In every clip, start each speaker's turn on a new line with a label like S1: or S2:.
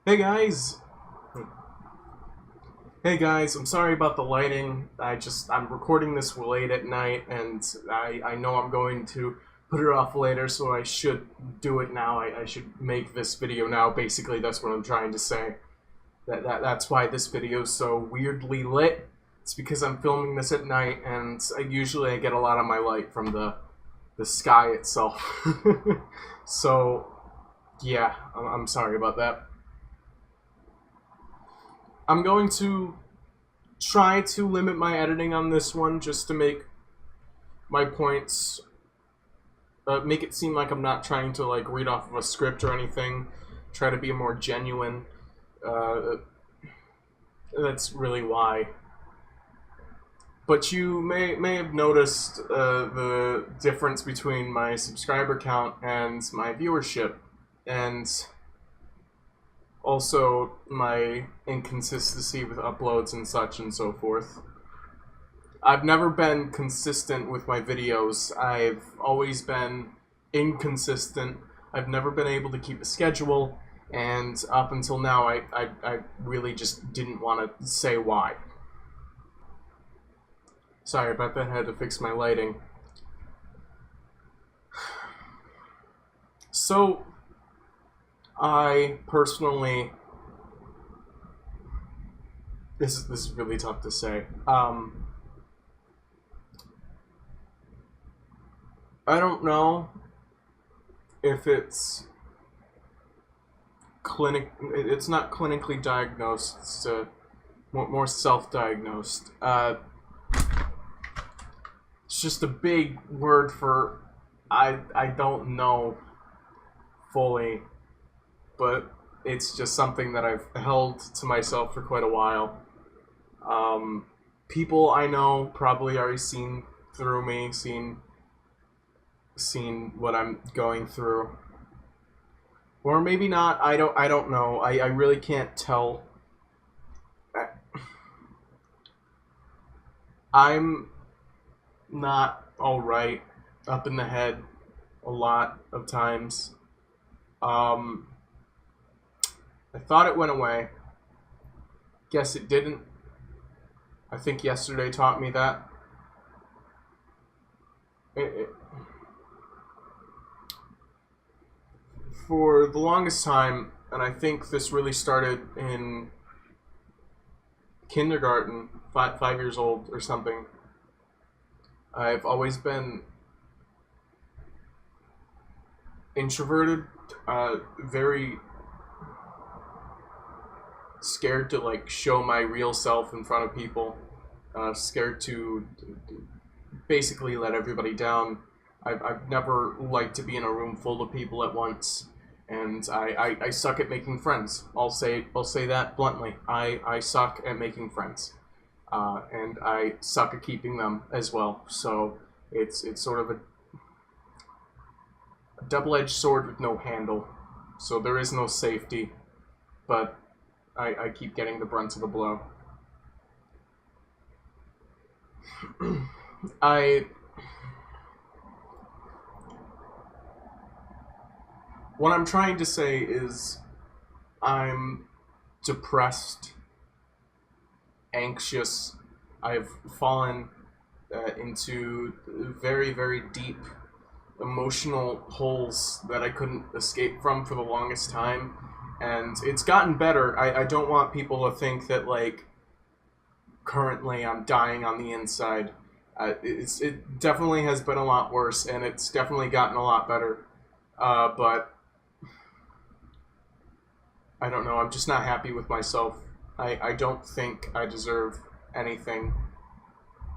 S1: Hey guys! Hey guys, I'm sorry about the lighting. I'm recording this late at night and I know I'm going to put it off later, so I should do it now. I should make this video now. Basically, that's what I'm trying to say. That's why this video is so weirdly lit. It's because I'm filming this at night and usually I get a lot of my light from the sky itself. So, yeah, I'm sorry about that. I'm going to try to limit my editing on this one just to make my points, make it seem like I'm not trying to like read off of a script or anything. Try to be more genuine. That's really why. But you may have noticed the difference between my subscriber count and my viewership, and also my inconsistency with uploads and such and so forth. I've never been consistent with my videos. I've always been inconsistent. I've never been able to keep a schedule, and up until now I really just didn't want to say why. Sorry about that, I had to fix my lighting. So, I personally, this is really tough to say. I don't know if it's it's not clinically diagnosed. It's more self-diagnosed. It's just a big word for I don't know fully. But it's just something that I've held to myself for quite a while. People I know probably already seen through me, seen what I'm going through, or maybe not. I don't know. I really can't tell. I'm not all right up in the head a lot of times. I thought it went away. Guess it didn't. I think yesterday taught me that. For the longest time, and I think this really started in kindergarten, 5 years old or something, I've always been introverted, very scared to like show my real self in front of people, scared to basically let everybody down. I've never liked to be in a room full of people at once, and I suck at making friends. I'll say that bluntly. I suck at making friends, and I suck at keeping them as well. So it's sort of a double-edged sword with no handle. So there is no safety, but I keep getting the brunt of the blow. What I'm trying to say is I'm depressed, anxious. I've fallen into very, very deep emotional holes that I couldn't escape from for the longest time. And it's gotten better. I don't want people to think that, like, currently I'm dying on the inside. It definitely has been a lot worse, and it's definitely gotten a lot better. But I don't know. I'm just not happy with myself. I don't think I deserve anything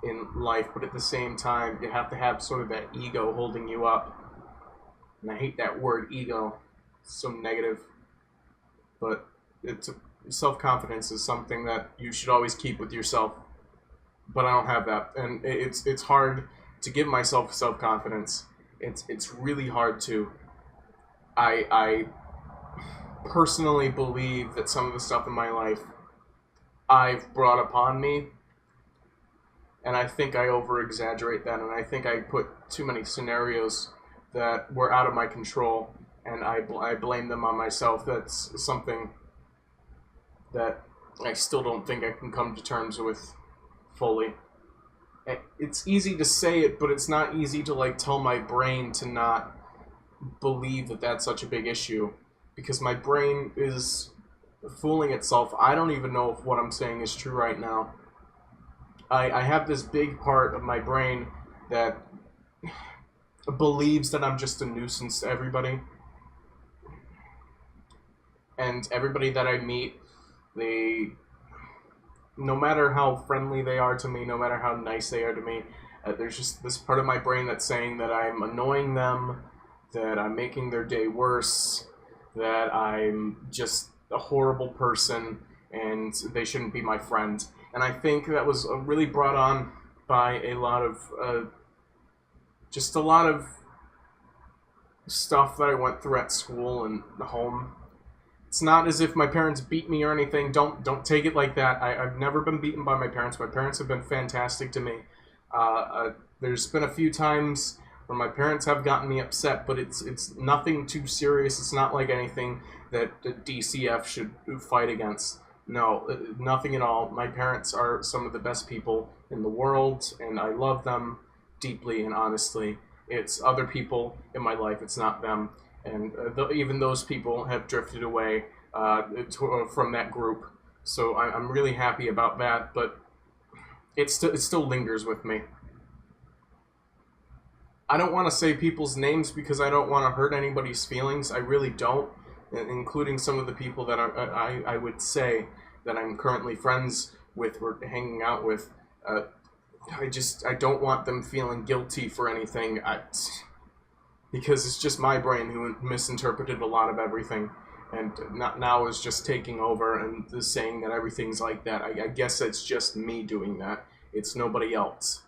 S1: in life, but at the same time, you have to have sort of that ego holding you up. And I hate that word, ego. It's so negative. But self-confidence is something that you should always keep with yourself. But I don't have that, and it's hard to give myself self-confidence. It's really hard to. I personally believe that some of the stuff in my life I've brought upon me, and I think I over-exaggerate that, and I think I put too many scenarios that were out of my control, and I blame them on myself. That's something that I still don't think I can come to terms with fully. It's easy to say it, but it's not easy to like tell my brain to not believe that that's such a big issue, because my brain is fooling itself. I don't even know if what I'm saying is true right now. I have this big part of my brain that believes that I'm just a nuisance to everybody. And everybody that I meet, they, no matter how friendly they are to me, no matter how nice they are to me, there's just this part of my brain that's saying that I'm annoying them, that I'm making their day worse, that I'm just a horrible person, and they shouldn't be my friend. And I think that was really brought on by a lot of, just a lot of stuff that I went through at school and home. It's not as if my parents beat me or anything. Don't take it like that. I've never been beaten by my parents. My parents have been fantastic to me. There's been a few times where my parents have gotten me upset, but it's nothing too serious. It's not like anything that the DCF should fight against. No, nothing at all. My parents are some of the best people in the world, and I love them deeply and honestly. It's other people in my life. It's not them. And even those people have drifted away from that group. So I'm really happy about that, but it still lingers with me. I don't want to say people's names because I don't want to hurt anybody's feelings. I really don't, including some of the people that I would say that I'm currently friends with or hanging out with. I don't want them feeling guilty for anything. Because it's just my brain who misinterpreted a lot of everything, and now is just taking over and is saying that everything's like that. I guess it's just me doing that. It's nobody else.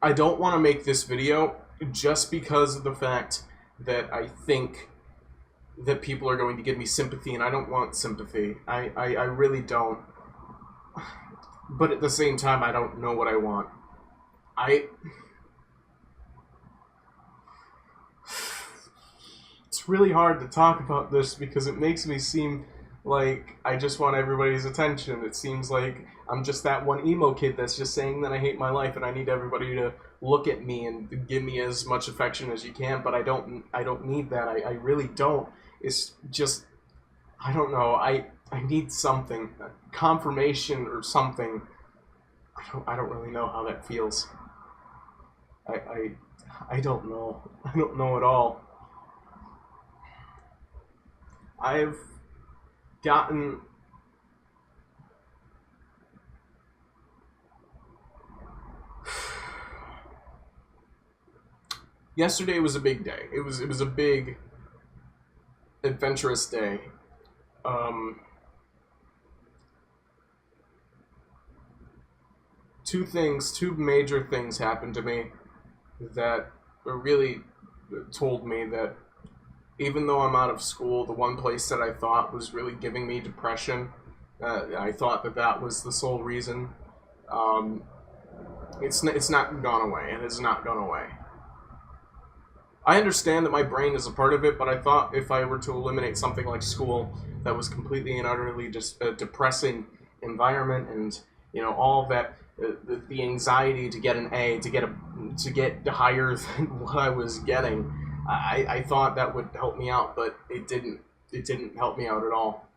S1: I don't want to make this video just because of the fact that I think that people are going to give me sympathy, and I don't want sympathy. I really don't. But at the same time, I don't know what I want. It's really hard to talk about this because it makes me seem like I just want everybody's attention. It seems like I'm just that one emo kid that's just saying that I hate my life and I need everybody to look at me and give me as much affection as you can, but I don't need that. I really don't. It's just, I don't know. I need something, confirmation or something. I don't really know how that feels. I don't know. I don't know at all. I've gotten yesterday was a big day. It was a big adventurous day. Two major things happened to me that really told me that even though I'm out of school, the one place that I thought was really giving me depression, I thought that was the sole reason. It's not gone away. It has not gone away. I understand that my brain is a part of it, but I thought if I were to eliminate something like school that was completely and utterly just a depressing environment, and all of that, the anxiety to get an A, to get higher than what I was getting, I thought that would help me out, but it didn't. It didn't help me out at all.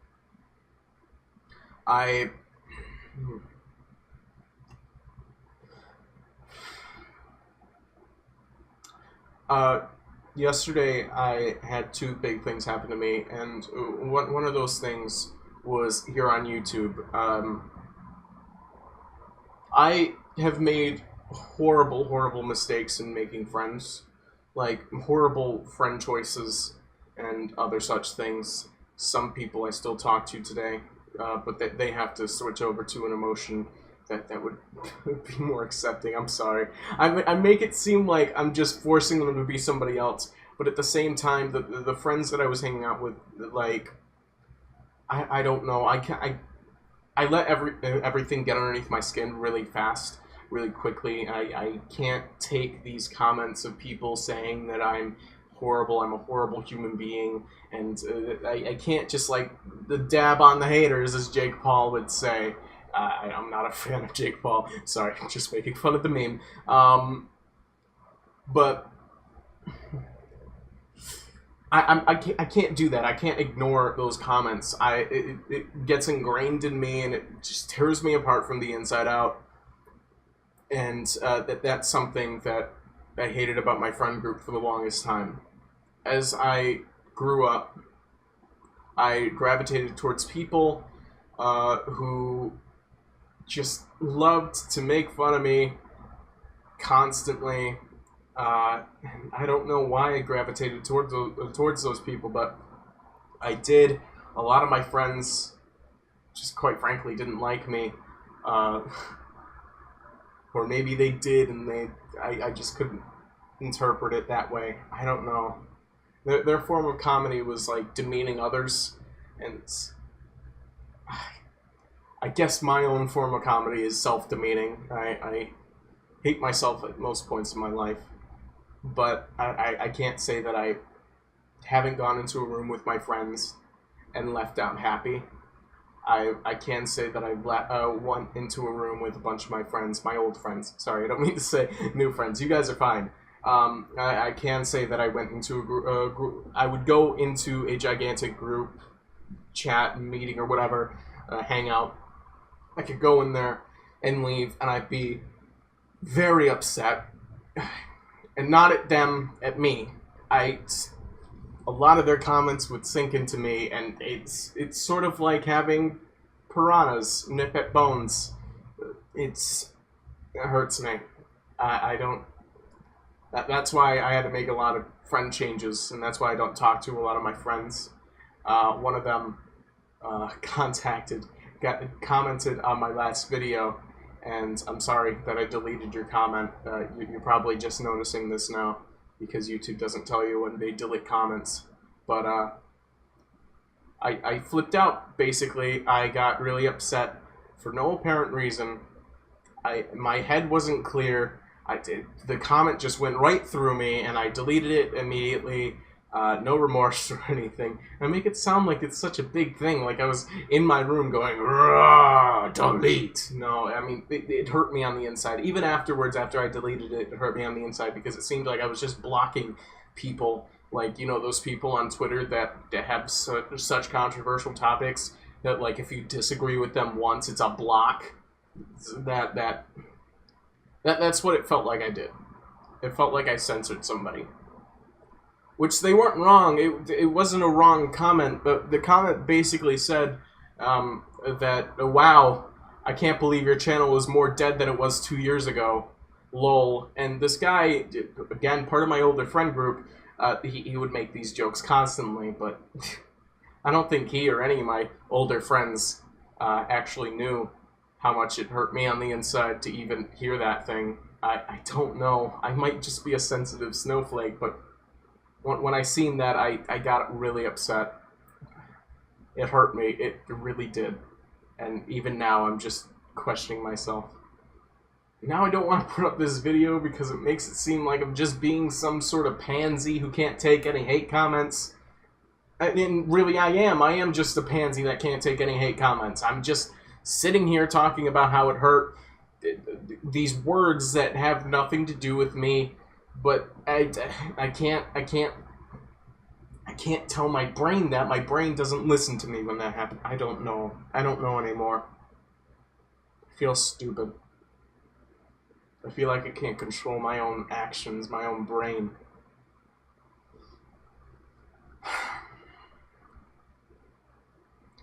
S1: Yesterday I had two big things happen to me, and one of those things was here on YouTube. I have made horrible mistakes in making friends, like horrible friend choices and other such things. Some people I still talk to today, but they have to switch over to an emotion that would be more accepting. I'm sorry. I make it seem like I'm just forcing them to be somebody else, but at the same time, the friends that I was hanging out with, like, I don't know. I let everything get underneath my skin really fast, really quickly. I can't take these comments of people saying that I'm horrible. I'm a horrible human being, and I can't just like the dab on the haters, as Jake Paul would say. I'm not a fan of Jake Paul. Sorry, I'm just making fun of the meme. But I can't do that. I can't ignore those comments. It gets ingrained in me, and it just tears me apart from the inside out. And that's something that I hated about my friend group for the longest time. As I grew up, I gravitated towards people who just loved to make fun of me constantly. I don't know why I gravitated towards those people, but I did. A lot of my friends just quite frankly didn't like me. Or maybe they did and I just couldn't interpret it that way. I don't know. Their form of comedy was like demeaning others, and I guess my own form of comedy is self-demeaning. I hate myself at most points in my life. But I can't say that I haven't gone into a room with my friends and left out happy. I can say that I went into a room with a bunch of my friends, my old friends. Sorry, I don't mean to say new friends. You guys are fine. I can say that I went into a group. I would go into a gigantic group chat, meeting, or whatever, hangout. I could go in there and leave, and I'd be very upset. And not at them, at me. A lot of their comments would sink into me, and it's sort of like having piranhas nip at bones. It hurts me. I don't. That's why I had to make a lot of friend changes, and that's why I don't talk to a lot of my friends. One of them commented on my last video. And I'm sorry that I deleted your comment. You're probably just noticing this now because YouTube doesn't tell you when they delete comments. But I flipped out, basically. I got really upset for no apparent reason. My head wasn't clear. The comment just went right through me, and I deleted it immediately. No remorse or anything. I make it sound like it's such a big thing, like I was in my room going, delete. No, I mean, it hurt me on the inside. Even afterwards, after I deleted it, it hurt me on the inside because it seemed like I was just blocking people. Like, you know, those people on Twitter that have such controversial topics that, like, if you disagree with them once, it's a block. That's what it felt like I did. It felt like I censored somebody. Which they weren't wrong. It wasn't a wrong comment, but the comment basically said that, wow, I can't believe your channel was more dead than it was 2 years ago. Lol. And this guy, again, part of my older friend group, he would make these jokes constantly, but I don't think he or any of my older friends actually knew how much it hurt me on the inside to even hear that thing. I don't know. I might just be a sensitive snowflake, but when I seen that, I got really upset. It hurt me. It really did. And even now, I'm just questioning myself. Now I don't want to put up this video because it makes it seem like I'm just being some sort of pansy who can't take any hate comments. And really, I am. I am just a pansy that can't take any hate comments. I'm just sitting here talking about how it hurt. These words that have nothing to do with me. But I can't tell my brain that. My brain doesn't listen to me when that happens. I don't know. I don't know anymore. I feel stupid. I feel like I can't control my own actions, my own brain.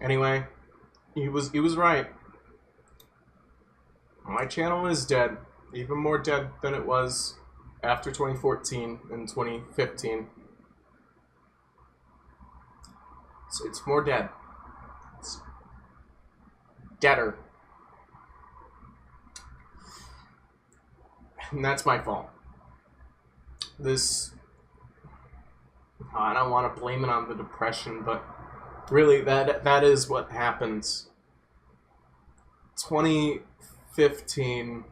S1: Anyway, he was right. My channel is dead. Even more dead than it was after 2014 and 2015. So it's more dead. It's deader. And that's my fault. I don't want to blame it on the depression, but really that is what happens. 2015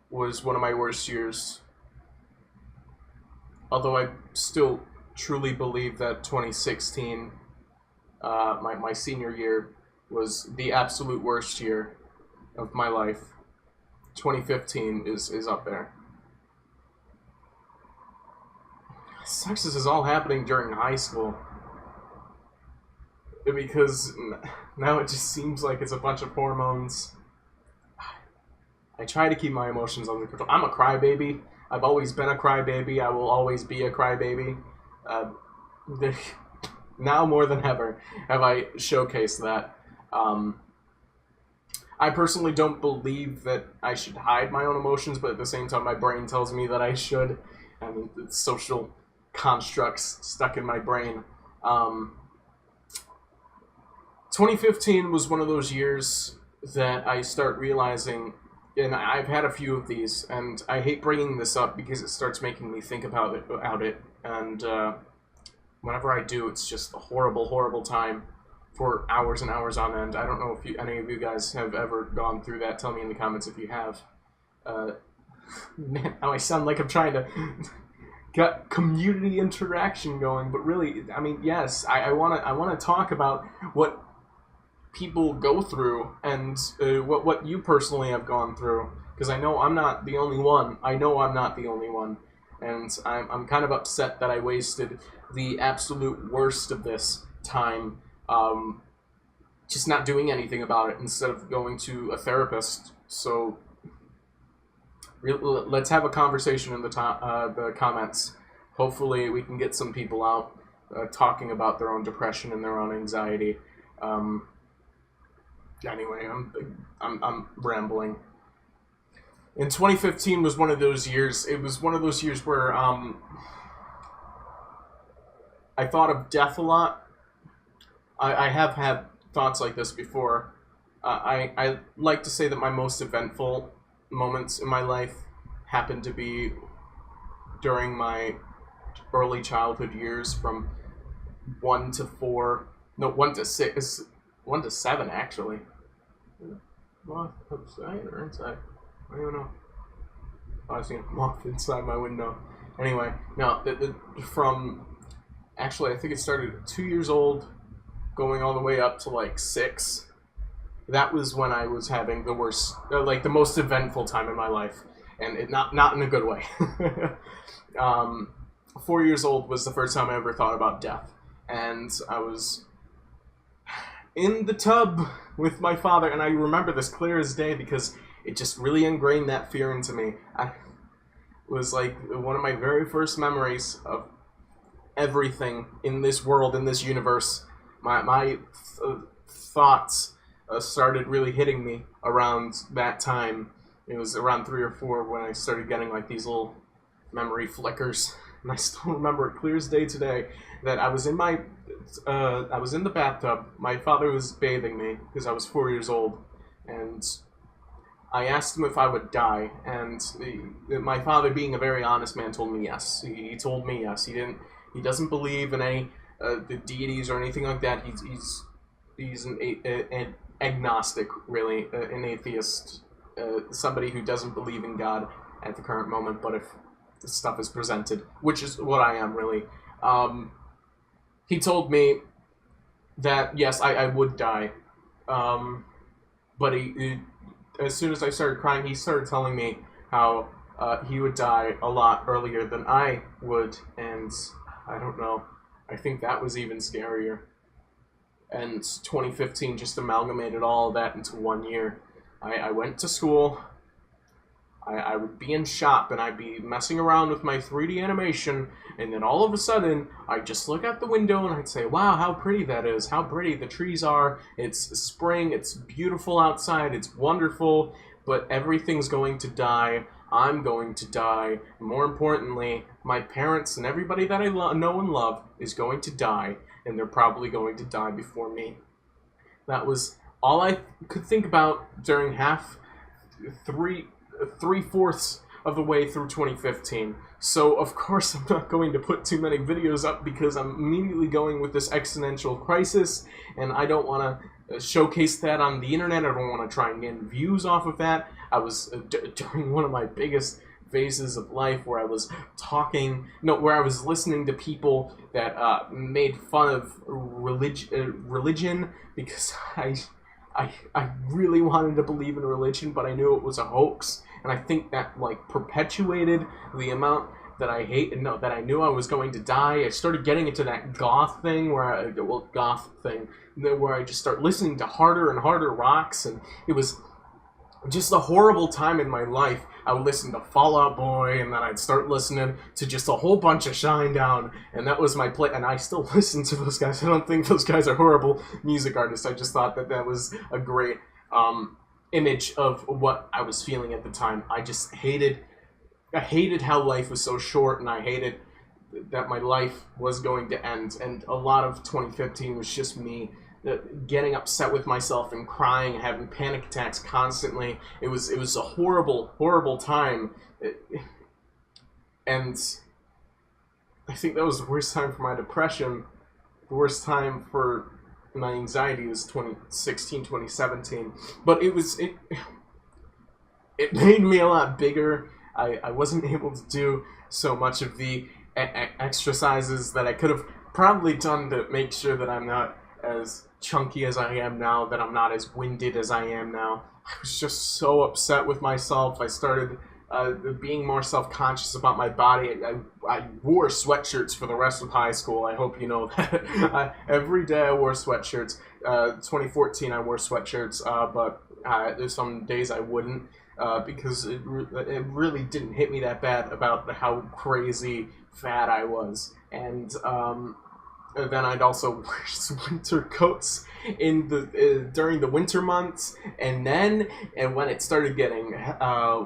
S1: was one of my worst years. although I still truly believe that 2016, my senior year, was the absolute worst year of my life. 2015 is up there. Sucks this is all happening during high school. Because now it just seems like it's a bunch of hormones. I try to keep my emotions under control. I'm a crybaby. I've always been a crybaby. I will always be a crybaby. Now more than ever have I showcased that. I personally don't believe that I should hide my own emotions, but at the same time my brain tells me that I should. I mean, it's social constructs stuck in my brain. 2015 was one of those years that I start realizing, and I've had a few of these, and I hate bringing this up because it starts making me think about it, and whenever I do, it's just a horrible, horrible time for hours and hours on end. I don't know if any of you guys have ever gone through that. Tell me in the comments if you have. Man, now I sound like I'm trying to get community interaction going, but really, I mean, yes, I wanna talk about what people go through and what you personally have gone through, because I know I'm not the only one. And I'm kind of upset that I wasted the absolute worst of this time just not doing anything about it instead of going to a therapist. So let's have a conversation in the comments. Hopefully we can get some people out talking about their own depression and their own anxiety. Anyway, I'm rambling. And 2015 was one of those years. It was one of those years where I thought of death a lot. I have had thoughts like this before. I like to say that my most eventful moments in my life happened to be during my early childhood years, from 1 to 7 actually. Moth outside or inside? I don't know. Oh, I see a moth inside my window. Anyway, no, from actually I think it started at 2 years old, going all the way up to like 6. That was when I was having the worst, like the most eventful time in my life, and not in a good way. 4 years old was the first time I ever thought about death, and I was in the tub with my father, and I remember this clear as day because it just really ingrained that fear into me. It was like one of my very first memories of everything in this world, in this universe. My thoughts started really hitting me around that time. It was around 3 or 4 when I started getting like these little memory flickers, and I still remember it clear as day today that I was in the bathtub. My father was bathing me because I was 4 years old, and I asked him if I would die, and my father, being a very honest man, told me yes. He told me yes. He doesn't believe in any the deities or anything like that. He's an agnostic, really, an atheist, somebody who doesn't believe in God at the current moment. But if the stuff is presented, which is what I am really, he told me that yes, I would die, but he as soon as I started crying, he started telling me how he would die a lot earlier than I would, and I don't know. I think that was even scarier. And 2015 just amalgamated all of that into 1 year. I went to school. I would be in shop, and I'd be messing around with my 3D animation, and then all of a sudden, I'd just look out the window, and I'd say, wow, how pretty that is, how pretty the trees are, it's spring, it's beautiful outside, it's wonderful, but everything's going to die, I'm going to die, and more importantly, my parents and everybody that I know and love is going to die, and they're probably going to die before me. That was all I could think about during three-fourths of the way through 2015. So, of course, I'm not going to put too many videos up because I'm immediately going with this existential crisis, and I don't want to showcase that on the internet. I don't want to try and get views off of that. I was, during one of my biggest phases of life where I was where I was listening to people that made fun of religion because I really wanted to believe in religion, but I knew it was a hoax, and I think that like perpetuated the amount that I hate and that I knew I was going to die. I started getting into that goth thing where I just start listening to harder and harder rocks, and it was just a horrible time in my life. I would listen to Fall Out Boy, and then I'd start listening to just a whole bunch of Shinedown, and that was my play. And I still listen to those guys. I don't think those guys are horrible music artists. I just thought that was a great image of what I was feeling at the time. I hated how life was so short, and I hated that my life was going to end. And a lot of 2015 was just me getting upset with myself and crying and having panic attacks constantly. It was a horrible, horrible time. And I think that was the worst time for my depression. The worst time for my anxiety was 2016, 2017. But it made me a lot bigger. I wasn't able to do so much of the exercises that I could have probably done to make sure that I'm not as chunky as I am now, that I'm not as winded as I am now. I was just so upset with myself. I started being more self-conscious about my body. I wore sweatshirts for the rest of high school. I hope you know that. Every day I wore sweatshirts. 2014 I wore sweatshirts, but there's some days I wouldn't. Because it really didn't hit me that bad about how crazy fat I was. And then I'd also wear winter coats during the winter months, and when it started getting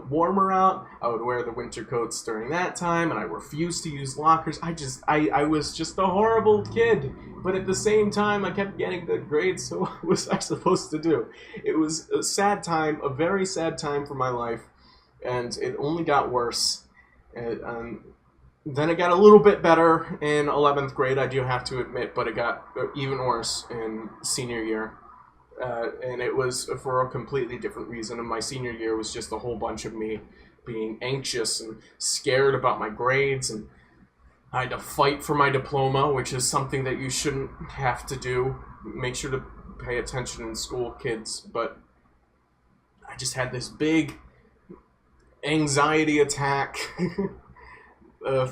S1: warmer out, I would wear the winter coats during that time, and I refused to use lockers. I was just a horrible kid, but at the same time, I kept getting good grades, so what was I supposed to do? It was a sad time, a very sad time for my life, and it only got worse. Then it got a little bit better in 11th grade, I do have to admit, but it got even worse in senior year. And it was for a completely different reason. And my senior year was just a whole bunch of me being anxious and scared about my grades. And I had to fight for my diploma, which is something that you shouldn't have to do. Make sure to pay attention in school, kids. But I just had this big anxiety attack.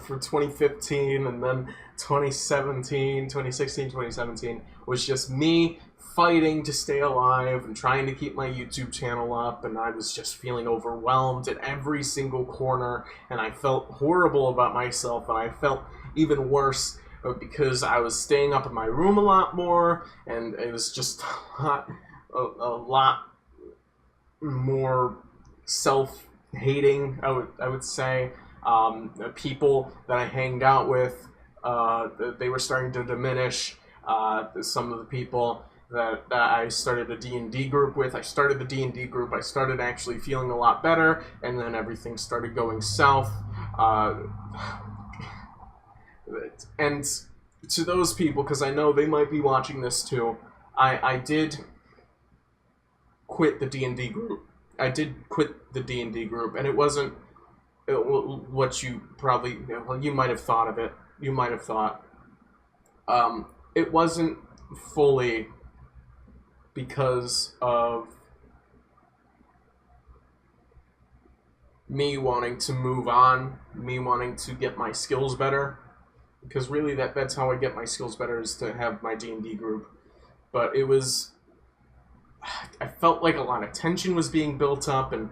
S1: For 2015, and then 2016, 2017 was just me fighting to stay alive and trying to keep my YouTube channel up, and I was just feeling overwhelmed at every single corner, and I felt horrible about myself, and I felt even worse because I was staying up in my room a lot more, and it was just a lot more self-hating, I would say. People that I hanged out with, they were starting to diminish. Some of the people that I started a D&D group with, I started the D&D group, I started actually feeling a lot better, and then everything started going south. And to those people, because I know they might be watching this too, I did quit the D&D group. I did quit the D&D group, and it wasn't what you probably, well, you might have thought of it. You might have thought. It wasn't fully because of me wanting to move on, me wanting to get my skills better, because really that's how I get my skills better, is to have my D&D group. But it was, I felt like a lot of tension was being built up, and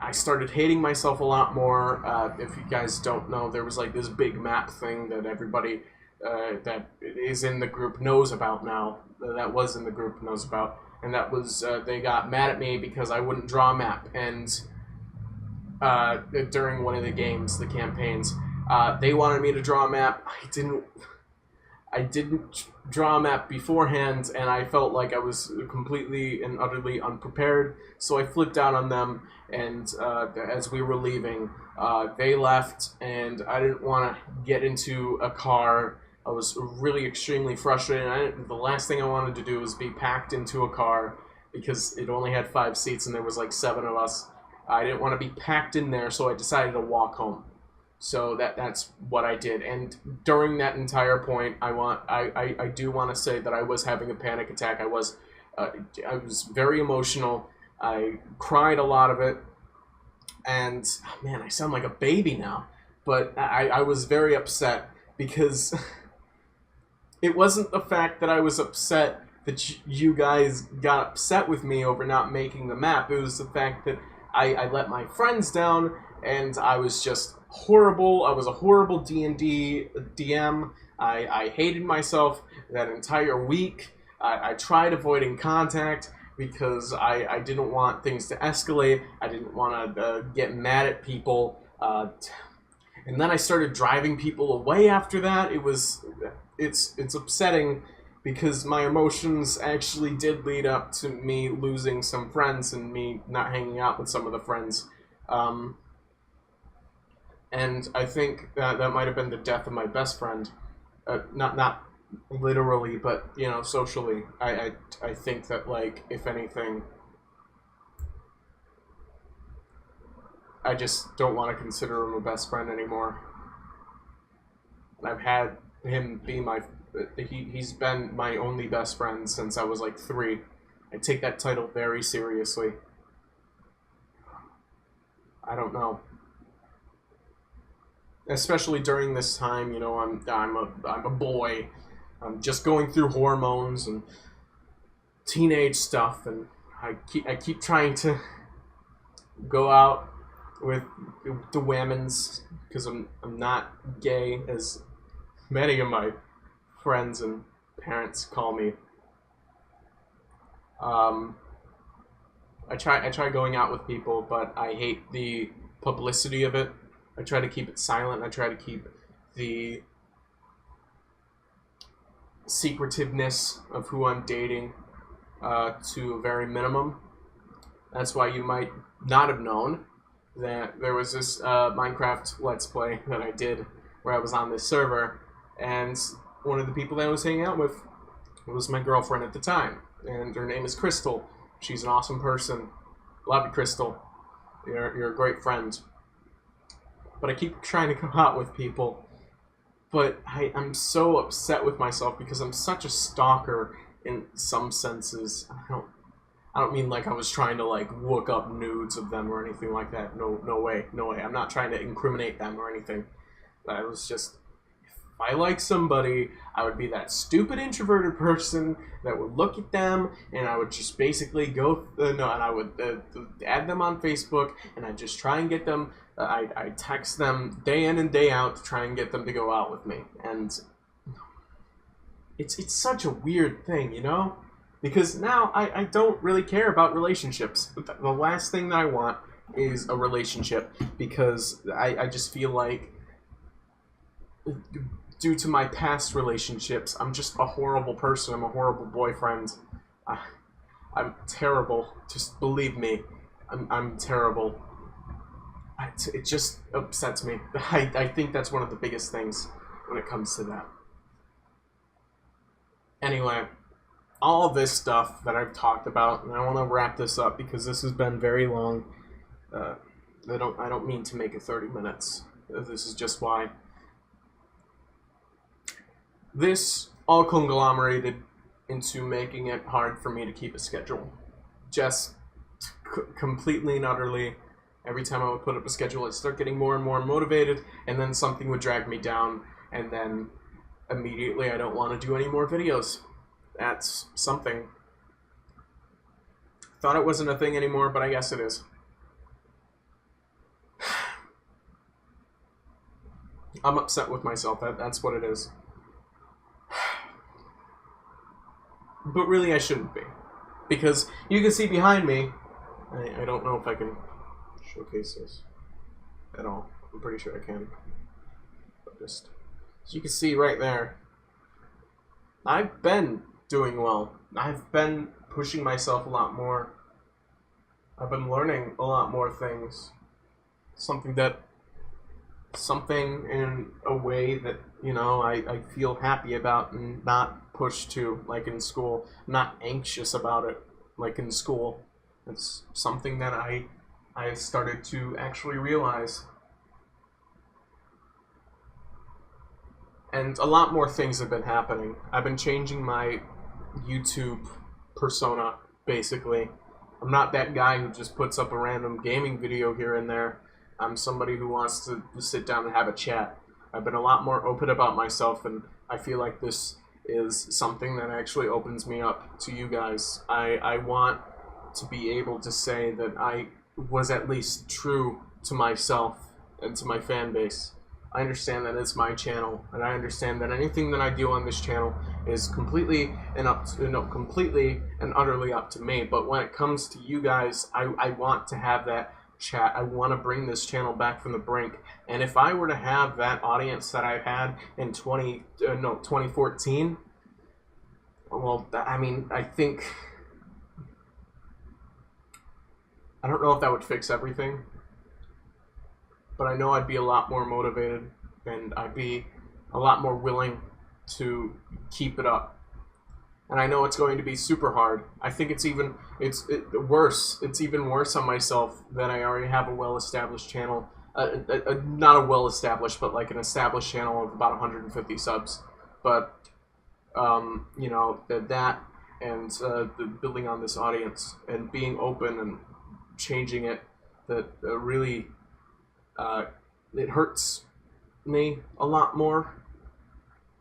S1: I started hating myself a lot more. If you guys don't know, there was like this big map thing that everybody that is in the group knows about now, that was in the group knows about, and that was, they got mad at me because I wouldn't draw a map, and during one of the games, the campaigns, they wanted me to draw a map. I didn't draw a map beforehand, and I felt like I was completely and utterly unprepared, so I flipped out on them, and as we were leaving, they left, and I didn't want to get into a car. I was really extremely frustrated. The last thing I wanted to do was be packed into a car, because it only had 5 seats, and there was like 7 of us, I didn't want to be packed in there, so I decided to walk home. So that's what I did. And during that entire point, I do want to say that I was having a panic attack. I was very emotional. I cried a lot of it. And, man, I sound like a baby now. But I was very upset because it wasn't the fact that I was upset that you guys got upset with me over not making the map. It was the fact that I let my friends down, and I was just horrible. I was a horrible D&D DM. I hated myself that entire week. I tried avoiding contact because I didn't want things to escalate. I didn't want to get mad at people. And then I started driving people away after that. It's upsetting because my emotions actually did lead up to me losing some friends and me not hanging out with some of the friends. And I think that might have been the death of my best friend. Not literally, but, you know, socially. I think that, like, if anything, I just don't want to consider him a best friend anymore. And I've had him be he's been my only best friend since I was like 3. I take that title very seriously. I don't know. Especially during this time, you know, I'm a boy. I'm just going through hormones and teenage stuff, and I keep trying to go out with the women's because I'm not gay as many of my friends and parents call me. I try going out with people, but I hate the publicity of it. I try to keep it silent. I try to keep the secretiveness of who I'm dating to a very minimum. That's why you might not have known that there was this Minecraft Let's Play that I did where I was on this server, and one of the people that I was hanging out with was my girlfriend at the time, and her name is Crystal. She's an awesome person. Love you, Crystal. You're a great friend. But I keep trying to go out with people, but I'm so upset with myself because I'm such a stalker in some senses. I don't mean like I was trying to like look up nudes of them or anything like that. No way. I'm not trying to incriminate them or anything. I was just, if I like somebody, I would be that stupid introverted person that would look at them, and I would just basically and I would add them on Facebook, and I'd just try and get them. I text them day in and day out to try and get them to go out with me, and it's such a weird thing, you know? Because now I don't really care about relationships. The last thing that I want is a relationship, because I just feel like, due to my past relationships, I'm just a horrible person. I'm a horrible boyfriend. I'm terrible. Just believe me, I'm terrible. It just upsets me. I think that's one of the biggest things when it comes to that. Anyway, all this stuff that I've talked about, and I want to wrap this up because this has been very long. I don't mean to make it 30 minutes. This is just why. This all conglomerated into making it hard for me to keep a schedule. Just completely and utterly. Every time I would put up a schedule, I'd start getting more and more motivated, and then something would drag me down, and then immediately I don't want to do any more videos. That's something. Thought it wasn't a thing anymore, but I guess it is. I'm upset with myself. That's what it is. But really, I shouldn't be. Because you can see behind me, I don't know if I can showcase this at all. I'm pretty sure I can. But just, as you can see right there, I've been doing well. I've been pushing myself a lot more. I've been learning a lot more things. Something in a way that, you know, I feel happy about and not pushed to, like in school. I'm not anxious about it, like in school. It's something that I I started to actually realize. And a lot more things have been happening. I've been changing my YouTube persona, basically. I'm not that guy who just puts up a random gaming video here and there. I'm somebody who wants to sit down and have a chat. I've been a lot more open about myself, and I feel like this is something that actually opens me up to you guys. I want to be able to say that I was at least true to myself and to my fan base. I understand that it's my channel, and I understand that anything that I do on this channel is completely and utterly up to me. But when it comes to you guys, I want to have that chat. I want to bring this channel back from the brink. And if I were to have that audience that I had in 2014, well, I mean, I think, I don't know if that would fix everything, but I know I'd be a lot more motivated, and I'd be a lot more willing to keep it up. And I know it's going to be super hard. I think it's worse. It's even worse on myself that I already have a well-established channel. Not a well-established, but like an established channel of about 150 subs. But, you know, that and the building on this audience and being open and changing it, that really... it hurts me a lot more.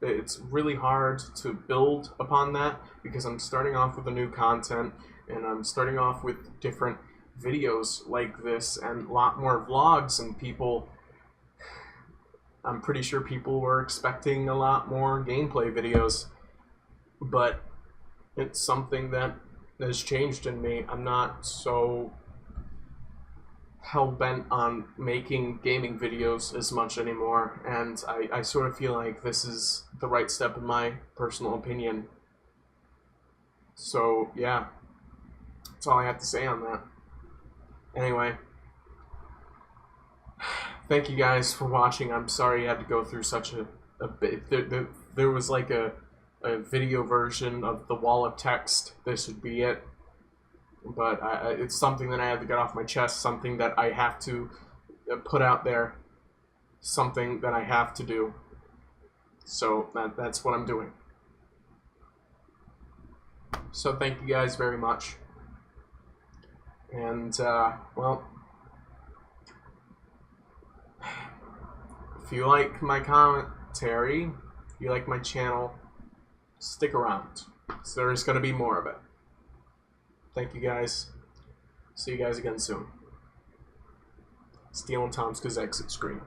S1: It's really hard to build upon that because I'm starting off with a new content, and I'm starting off with different videos like this and a lot more vlogs, and people, I'm pretty sure people were expecting a lot more gameplay videos, but it's something that has changed in me. I'm not so hell-bent on making gaming videos as much anymore, and I sort of feel like this is the right step in my personal opinion. So yeah, that's all I have to say on that. Anyway, thank you guys for watching. I'm sorry you had to go through such a bit. There was like a video version of the wall of text. This would be it. But it's something that I have to get off my chest, something that I have to put out there, something that I have to do. So that's what I'm doing. So thank you guys very much. And, well, if you like my commentary, if you like my channel, stick around. So there's going to be more of it. Thank you guys. See you guys again soon. Stealing Tomska's exit screen.